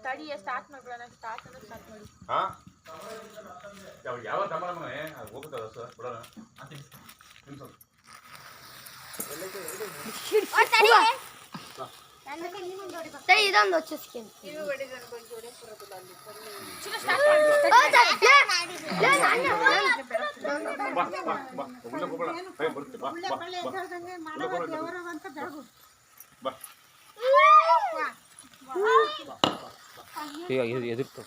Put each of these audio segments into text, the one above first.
ತಡಿ start ಮಾಡ್ಬಿಡೋಣ start ಮಾಡಿ ಹಾ ಯಾವ ತಮ್ಮ ಮನೆ ಹೋಗುತ್ತದ ಸರ್ ಬಿಡೋಣ ಇದೊಂದು వచ్చేసుకుంది ఎదుర్కో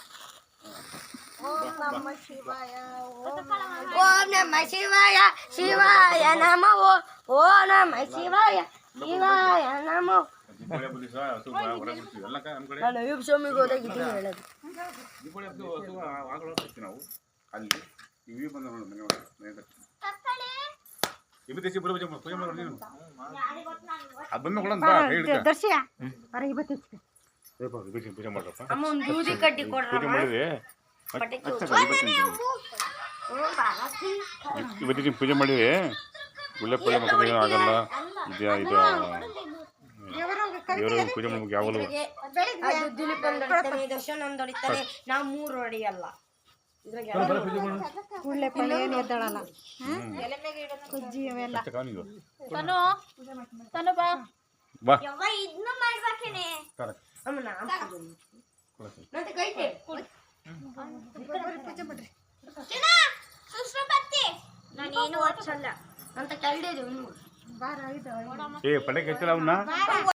ఓం నమ శివాయ శివాయ నమో ఓం నమ శివాయ శివాయ నమో ನಾನು ಯೂಬ್ ಸ್ವಾಮಿಗೆ ಹೋದಾಗಿದ್ದೀನಿ ಹೇಳೋದು ನಾವು ಅಲ್ಲಿ ಇವಿ ಬಂದ ಪೂಜೆ ಮಾಡಿ ನೀನು ಅದು ಬಂದ ಕೂಡ ದರ್ಶಿಯ ಪೂಜೆ ಮಾಡ್ರಪ್ಪ ಅಮ್ಮ ದೂದಿ ಕಟ್ಟಿ ಪೂಜೆ ಮಾಡಿದೆ ಇವತ್ತಿನ ಪೂಜೆ ಮಾಡಿವಿ ಗುಳ್ಳೆ ಪಳ್ಳೆ ಮಕ್ಕಳು ಏನೂ ಆಗಲ್ಲ ಇದು ದೇವರ ಪೂಜೆ ಮಾಡ್ಬೇಕು ಯಾವಾಗಲೂ ದರ್ಶನ ಒಂದು ಹೊಡಿತಾನೆ ನಾವು 3 ಹೊಡಿಯಲ್ಲ ನಾನೇನು ಅಂತ ಕೇಳಿದೆ ಏ ಪಲ್ಲೆ ಕೆಚ್ಚಲ್ಲ ಅವನ್ನ